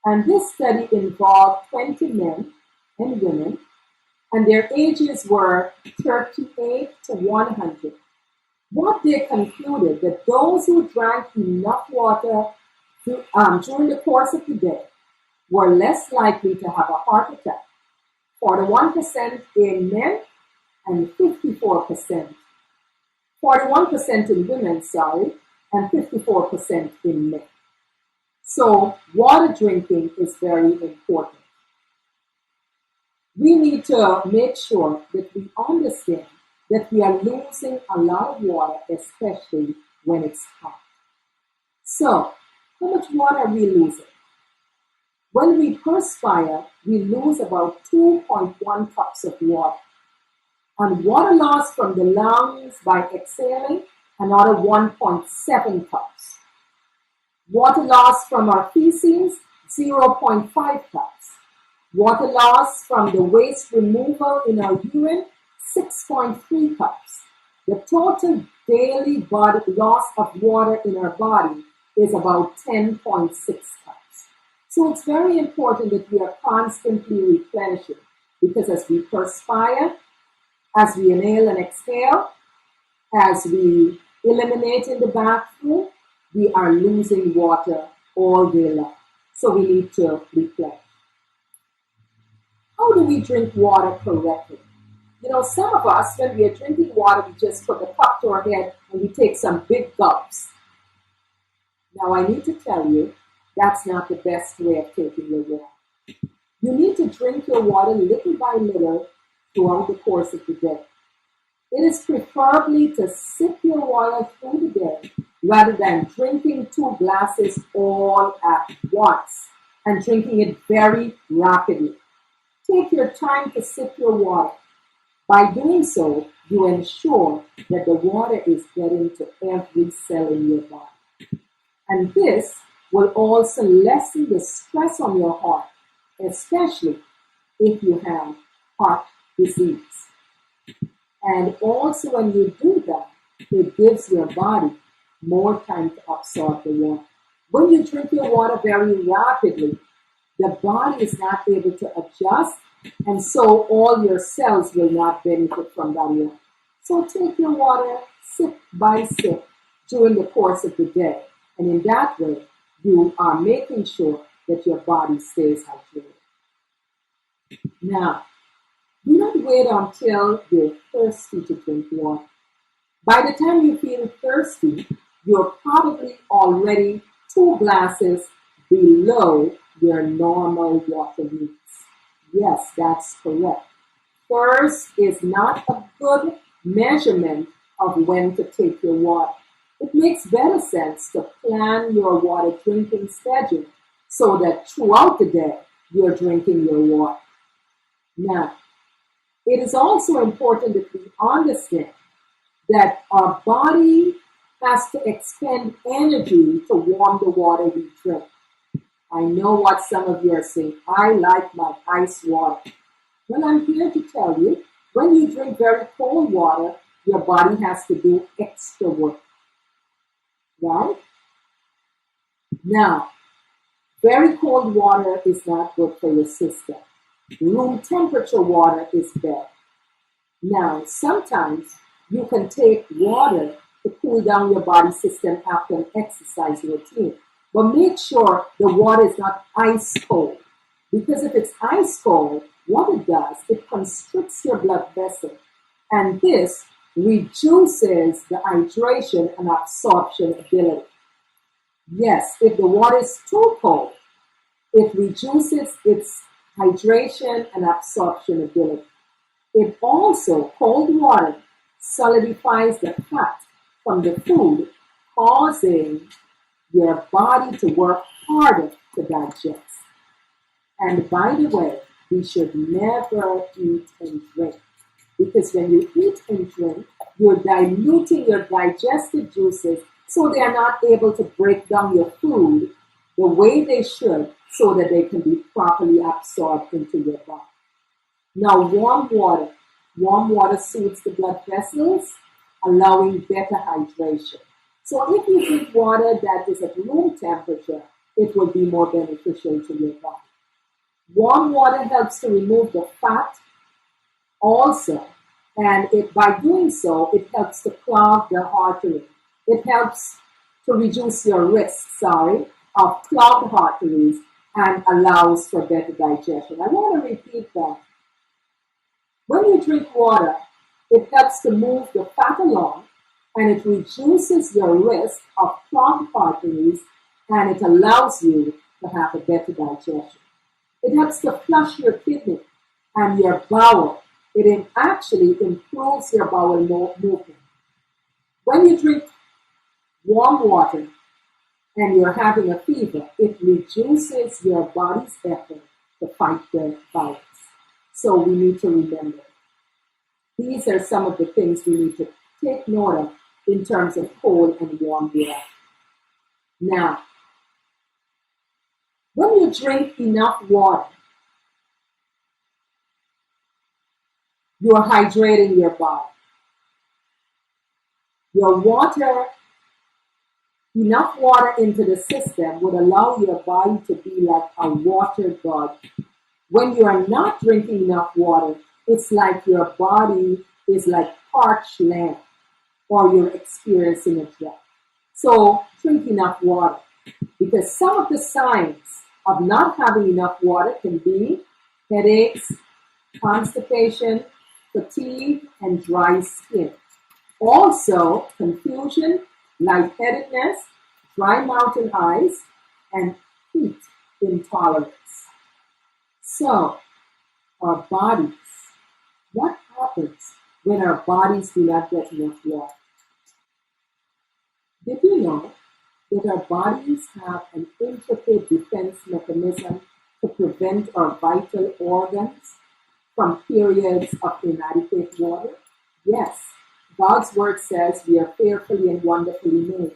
Speaker 1: and this study involved 20 men and women, and their ages were 38 to 100. What they concluded that those who drank enough water during the course of the day were less likely to have a heart attack. 41% in men and 41% in women, and 54% in men. So water drinking is very important. We need to make sure that we understand that we are losing a lot of water, especially when it's hot. So, how much water are we losing? When we perspire, we lose about 2.1 cups of water. And water loss from the lungs by exhaling, another 1.7 cups. Water loss from our feces, 0.5 cups. Water loss from the waste removal in our urine, 6.3 cups. The total daily loss of water in our body is about 10.6 cups. So it's very important that we are constantly replenishing, because as we perspire, as we inhale and exhale, as we eliminate in the bathroom, we are losing water all day long. So we need to replenish. How do we drink water correctly? You know, some of us, when we are drinking water, we just put the cup to our head and we take some big gulps. Now, I need to tell you, that's not the best way of taking your water. You need to drink your water little by little throughout the course of the day. It is preferably to sip your water through the day rather than drinking 2 glasses all at once and drinking it very rapidly. Take your time to sip your water. By doing so, you ensure that the water is getting to every cell in your body. And this will also lessen the stress on your heart, especially if you have heart disease. And also when you do that, it gives your body more time to absorb the water. When you drink your water very rapidly, the body is not able to adjust, and so all your cells will not benefit from that water. So take your water sip by sip during the course of the day, and in that way, you are making sure that your body stays hydrated. Now, do not wait until you're thirsty to drink water. By the time you feel thirsty, you're probably already 2 glasses below your normal water needs. Yes, that's correct. Thirst is not a good measurement of when to take your water. It makes better sense to plan your water drinking schedule so that throughout the day you're drinking your water. Now, it is also important that we understand that our body has to expend energy to warm the water we drink. I know what some of you are saying. I like my ice water. Well, I'm here to tell you, when you drink very cold water, your body has to do extra work. Right? Now, very cold water is not good for your system. Room temperature water is better. Now, sometimes you can take water to cool down your body system after an exercise routine. But make sure the water is not ice cold. Because if it's ice cold, what it does, it constricts your blood vessel. And this reduces the hydration and absorption ability. Yes, if the water is too cold, it reduces its hydration and absorption ability. It also, cold water, solidifies the fat from the food, causing your body to work harder to digest. And by the way, we should never eat and drink. Because when you eat and drink, you're diluting your digestive juices so they are not able to break down your food the way they should so that they can be properly absorbed into your body. Now, warm water soothes the blood vessels, allowing better hydration. So if you drink water that is at room temperature, it will be more beneficial to your body. Warm water helps to remove the fat also, and by doing so, it helps to clog the artery. It helps to reduce your risk, of clogged arteries and allows for better digestion. I want to repeat that. When you drink water, it helps to move the fat along, and it reduces your risk of clogged arteries, and it allows you to have a better digestion. It helps to flush your kidney and your bowel. It actually improves your bowel movement. When you drink warm water and you're having a fever, it reduces your body's effort to fight the virus. So we need to remember. These are some of the things we need to take note of in terms of cold and warm water. Now, when you drink enough water, you are hydrating your body. Enough water into the system would allow your body to be like a water garden. When you are not drinking enough water, it's like your body is like parched land, or you're experiencing a drought. So drink enough water, because some of the signs of not having enough water can be headaches, constipation, fatigue, and dry skin. Also, confusion, lightheadedness, dry mouth and eyes, and heat intolerance. So, our bodies, what happens when our bodies do not get enough water? Did you know that our bodies have an intricate defense mechanism to prevent our vital organs from periods of inadequate water? Yes, God's word says we are fearfully and wonderfully made.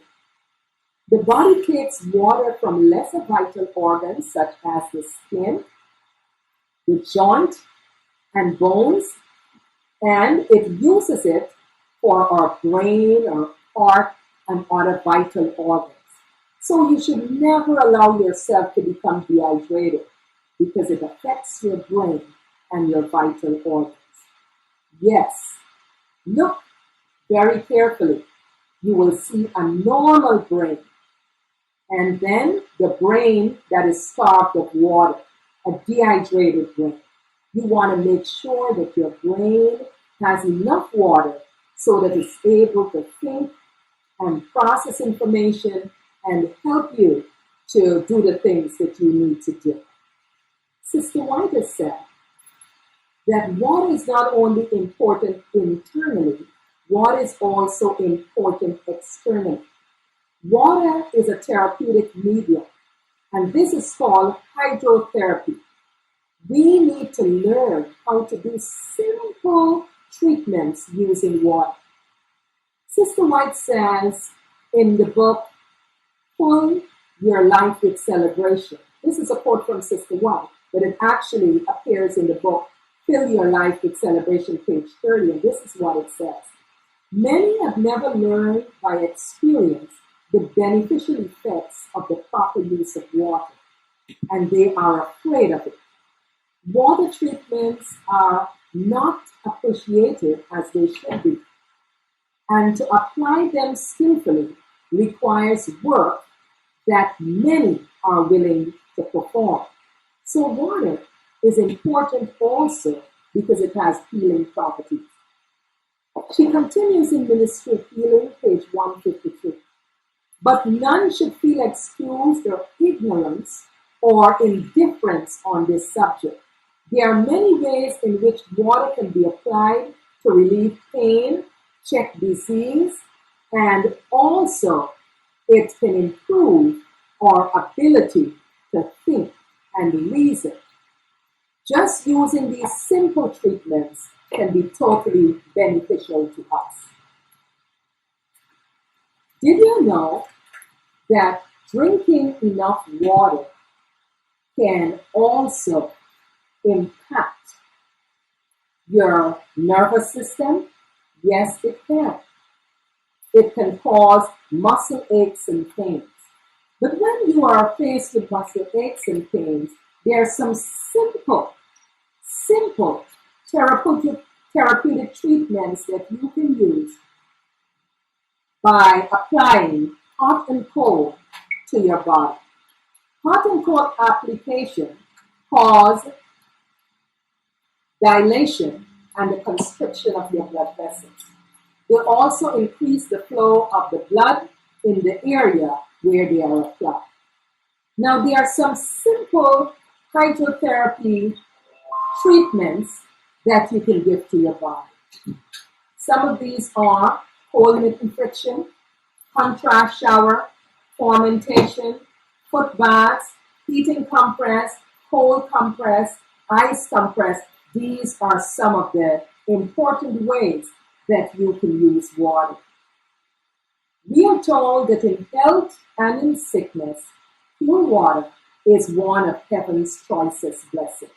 Speaker 1: The body takes water from lesser vital organs such as the skin, the joint, and bones, and it uses it for our brain, our heart, and other vital organs. So you should never allow yourself to become dehydrated because it affects your brain and your vital organs. Yes, look very carefully. You will see a normal brain and then the brain that is starved of water, a dehydrated brain. You want to make sure that your brain has enough water so that it's able to think and process information and help you to do the things that you need to do. Sister White has said that water is not only important internally, water is also important externally. Water is a therapeutic medium, and this is called hydrotherapy. We need to learn how to do simple treatments using water. Sister White says in the book, Fill Your Life with Celebration. This is a quote from Sister White, but it actually appears in the book, Fill Your Life with Celebration, page 30, and this is what it says. Many have never learned by experience the beneficial effects of the proper use of water, and they are afraid of it. Water treatments are not appreciated as they should be, and to apply them skillfully requires work that many are willing to perform. So water is important also because it has healing properties. She continues in Ministry of Healing, page 153. But none should feel excused or ignorance or indifference on this subject. There are many ways in which water can be applied to relieve pain, check disease, and also it can improve our ability to think and reason. Just using these simple treatments can be totally beneficial to us. Did you know that drinking enough water can also impact your nervous system? Yes, it can. It can cause muscle aches and pains. But when you are faced with muscle aches and pains, there are some simple therapeutic treatments that you can use by applying hot and cold to your body. Hot and cold application cause dilation and the constriction of your blood vessels. They also increase the flow of the blood in the area where they are applied. Now, there are some simple hydrotherapy treatments that you can give to your body. Some of these are cold infection, contrast shower, fermentation, foot baths, heating compress, cold compress, ice compress. These are some of the important ways that you can use water. We are told that in health and in sickness, pure water is one of heaven's choicest blessings.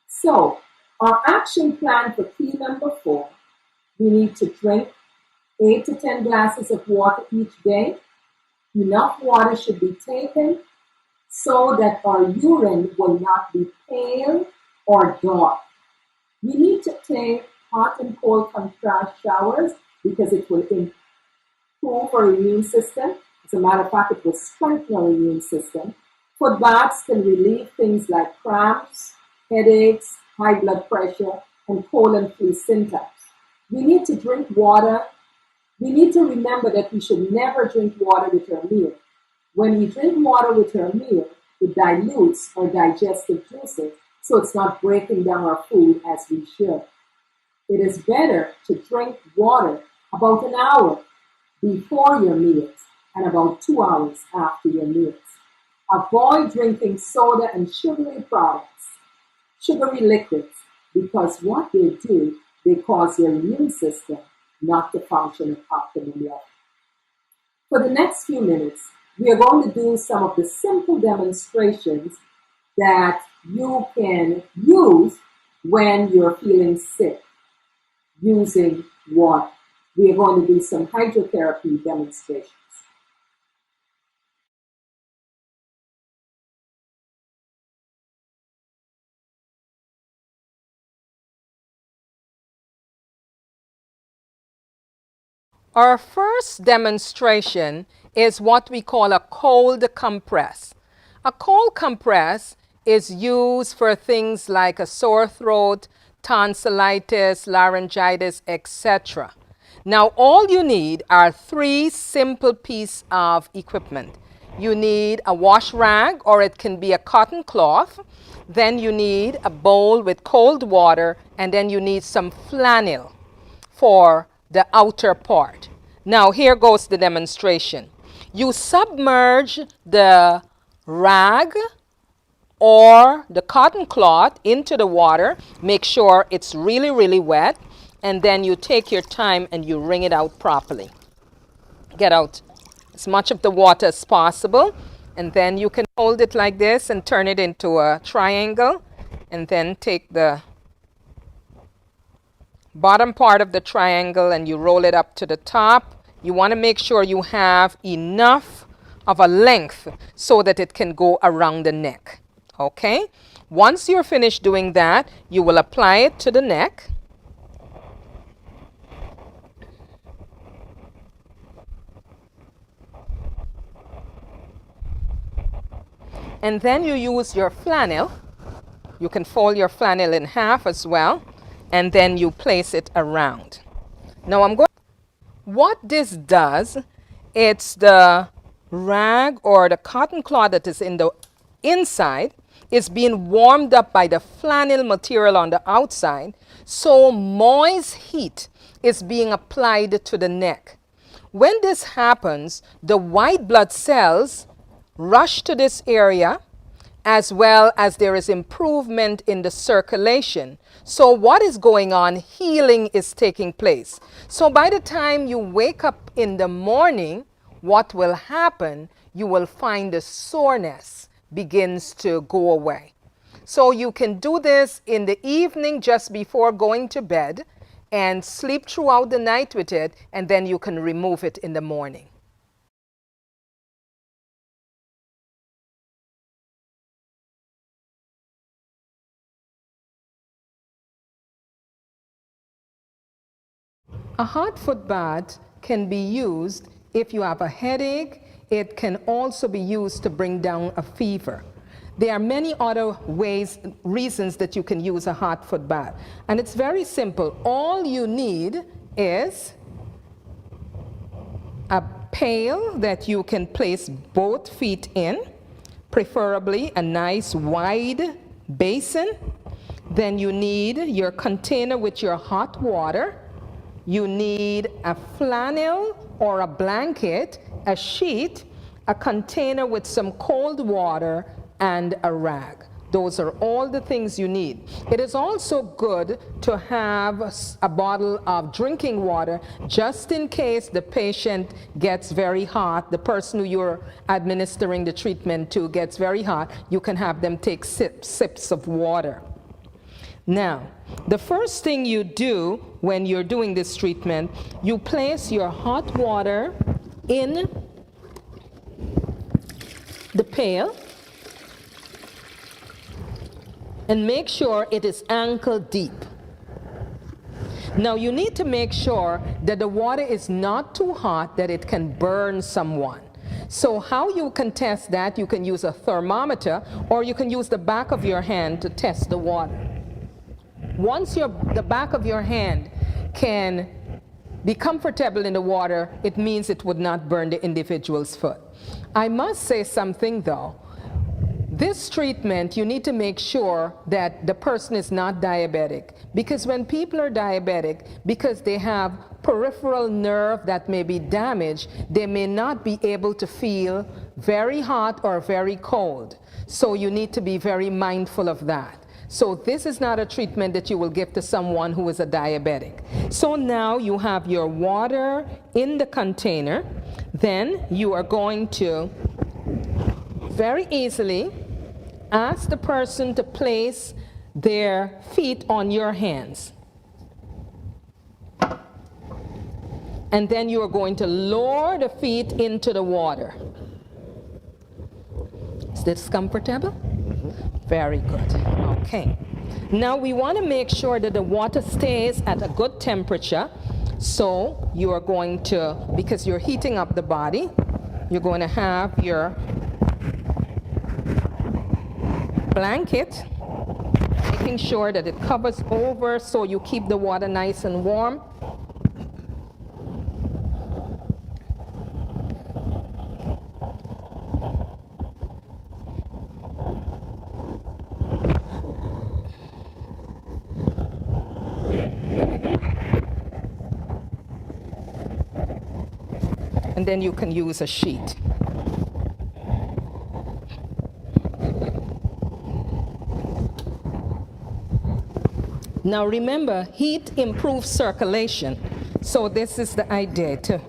Speaker 1: So, our action plan for key number 4, we need to drink 8 to 10 glasses of water each day. Enough water should be taken so that our urine will not be pale or dark. We need to take hot and cold contrast showers because it will improve our immune system. As a matter of fact, it will strengthen our immune system. Foot baths can relieve things like cramps, headaches, high blood pressure, and colon-flu symptoms. We need to drink water. We need to remember that we should never drink water with our meal. When we drink water with our meal, it dilutes our digestive juices, so it's not breaking down our food as we should. It is better to drink water about an hour before your meals and about 2 hours after your meals. Avoid drinking soda and sugary products, sugary liquids, because what they do, they cause your immune system not to function optimally. For the next few minutes, we are going to do some of the simple demonstrations that you can use when you're feeling sick using water. We are going to do some hydrotherapy demonstrations.
Speaker 3: Our first demonstration is what we call a cold compress. A cold compress is used for things like a sore throat, tonsillitis, laryngitis, etc. Now, all you need are 3 simple pieces of equipment. You need a wash rag, or it can be a cotton cloth. Then you need a bowl with cold water, and then you need some flannel for the outer part. Now, here goes the demonstration. You submerge the rag or the cotton cloth into the water. Make sure it's really, really wet. And then you take your time and you wring it out properly. Get out as much of the water as possible. And then you can hold it like this and turn it into a triangle. And then take the bottom part of the triangle and you roll it up to the top. You want to make sure you have enough of a length so that it can go around the neck. Okay? Once you're finished doing that, you will apply it to the neck. And then you use your flannel. You can fold your flannel in half as well. And then you place it around. Now what this does, it's the rag or the cotton cloth that is in the inside is being warmed up by the flannel material on the outside. So moist heat is being applied to the neck. When this happens, the white blood cells rush to this area, as well as there is improvement in the circulation. So what is going on? Healing is taking place. So by the time you wake up in the morning, what will happen? You will find the soreness begins to go away. So you can do this in the evening just before going to bed and sleep throughout the night with it, and then you can remove it in the morning. A hot foot bath can be used if you have a headache. It can also be used to bring down a fever. There are many other reasons that you can use a hot foot bath. And it's very simple. All you need is a pail that you can place both feet in, preferably a nice wide basin. Then you need your container with your hot water. You need a flannel or a blanket, a sheet, a container with some cold water, and a rag. Those are all the things you need. It is also good to have a bottle of drinking water just in case the patient gets very hot, the person who you're administering the treatment to gets very hot. You can have them take sips of water. Now, the first thing you do when you're doing this treatment, you place your hot water in the pail and make sure it is ankle deep. Now, you need to make sure that the water is not too hot that it can burn someone. So how you can test that, you can use a thermometer or you can use the back of your hand to test the water. Once the back of your hand can be comfortable in the water, it means it would not burn the individual's foot. I must say something though. This treatment, you need to make sure that the person is not diabetic, because when people are diabetic, because they have peripheral nerve that may be damaged, they may not be able to feel very hot or very cold. So you need to be very mindful of that. So this is not a treatment that you will give to someone who is a diabetic. So now you have your water in the container. Then you are going to very easily ask the person to place their feet on your hands. And then you are going to lower the feet into the water. Is this comfortable? Very good. Okay. Now we want to make sure that the water stays at a good temperature. So you are going to, because you're heating up the body, you're going to have your blanket, making sure that it covers over so you keep the water nice and warm. And then you can use a sheet. Now remember, heat improves circulation. So this is the idea, to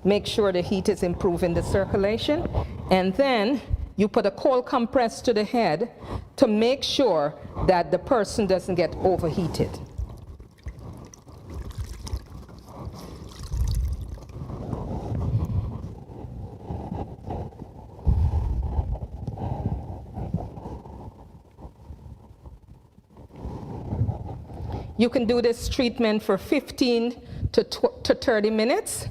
Speaker 3: make sure the heat is improving the circulation. And then you put a cold compress to the head to make sure that the person doesn't get overheated. You can do this treatment for 15 to 30 minutes.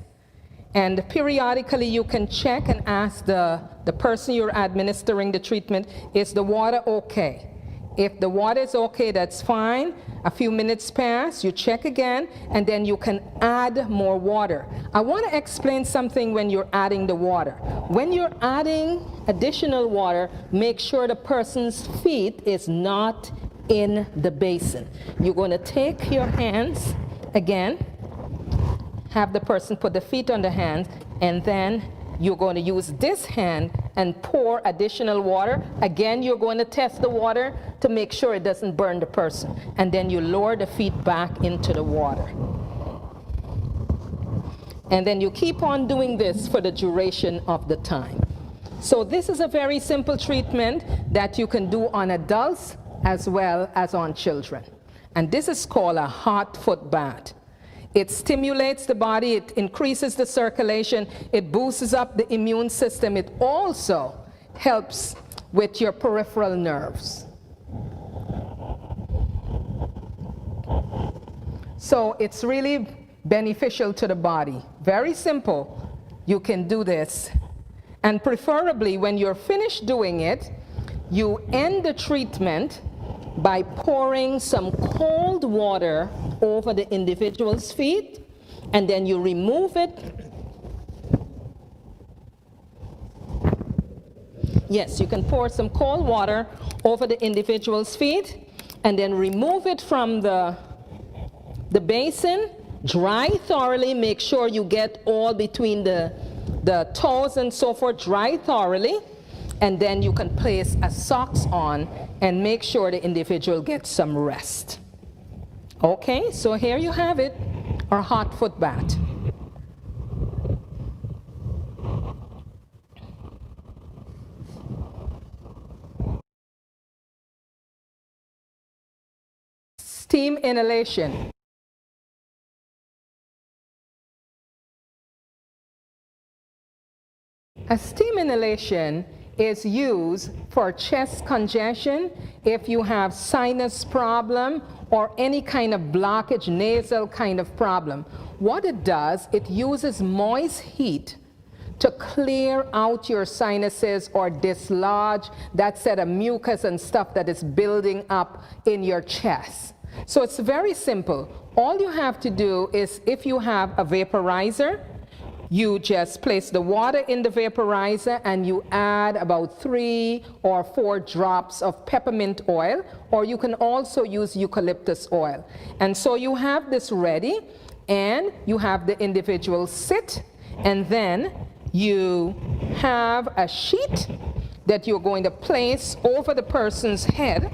Speaker 3: And periodically you can check and ask the person you're administering the treatment, is the water okay? If the water is okay, that's fine. A few minutes pass, you check again, and then you can add more water. I want to explain something when you're adding the water. When you're adding additional water, make sure the person's feet is not in the basin. You're going to take your hands again, have the person put the feet on the hands, and then you're going to use this hand and pour additional water. Again, you're going to test the water to make sure it doesn't burn the person. And then you lower the feet back into the water. And then you keep on doing this for the duration of the time. So this is a very simple treatment that you can do on adults as well as on children. And this is called a hot foot bath. It stimulates the body, it increases the circulation, it boosts up the immune system. It also helps with your peripheral nerves. So it's really beneficial to the body. Very simple. You can do this. And preferably when you're finished doing it, you end the treatment by pouring some cold water over the individual's feet, and then you remove it. Yes, you can pour some cold water over the individual's feet, and then remove it from the basin, dry thoroughly, make sure you get all between the toes and so forth, dry thoroughly, and then you can place a socks on and make sure the individual gets some rest. Okay, so here you have it, our hot foot bath. Steam inhalation. A steam inhalation is used for chest congestion if you have sinus problem or any kind of blockage, nasal kind of problem. What it does, it uses moist heat to clear out your sinuses or dislodge that set of mucus and stuff that is building up in your chest. So it's very simple. All you have to do is, if you have a vaporizer, you just place the water in the vaporizer and you add about 3 or 4 drops of peppermint oil, or you can also use eucalyptus oil. And so you have this ready, and you have the individual sit, and then you have a sheet that you're going to place over the person's head.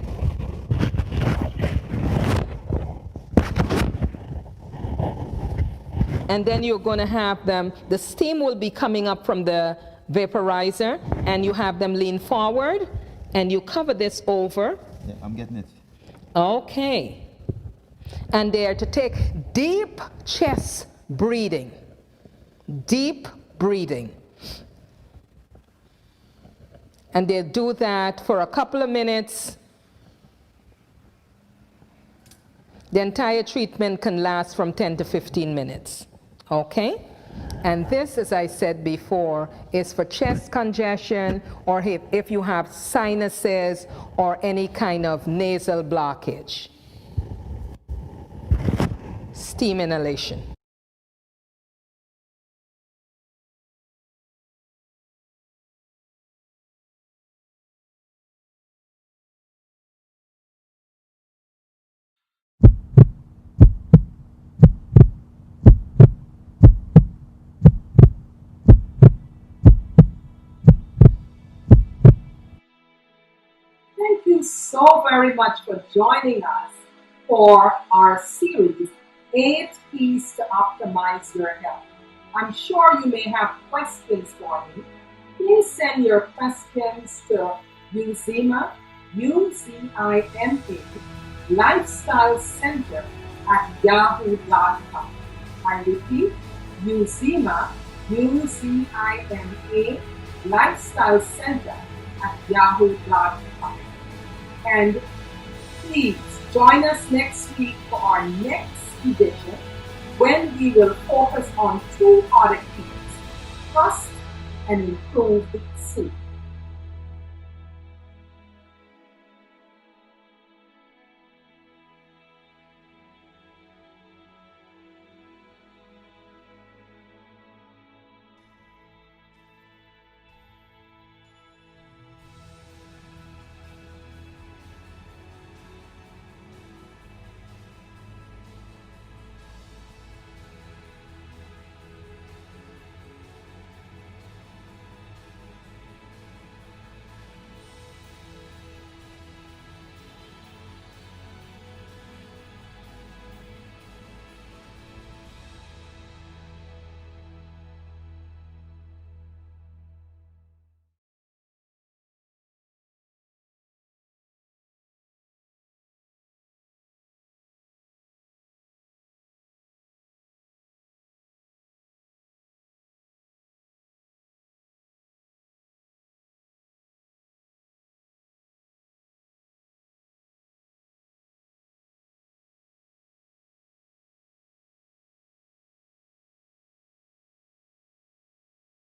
Speaker 3: And then you're going to have them, the steam will be coming up from the vaporizer, and you have them lean forward, and you cover this over.
Speaker 2: Yeah, I'm getting it.
Speaker 3: Okay. And they're to take deep chest breathing. Deep breathing. And they'll do that for a couple of minutes. The entire treatment can last from 10 to 15 minutes. Okay? And this, as I said before, is for chest congestion, or if you have sinuses or any kind of nasal blockage. Steam inhalation.
Speaker 1: Thank you so very much for joining us for our series, 8 Keys to Optimize Your Health. I'm sure you may have questions for me. Please send your questions to Uzima, UZIMA, Lifestyle Center at yahoo.com. I repeat, Uzima, UZIMA, Lifestyle Center at yahoo.com. And please join us next week for our next edition, when we will focus on 2 other keys: trust and improved sleep.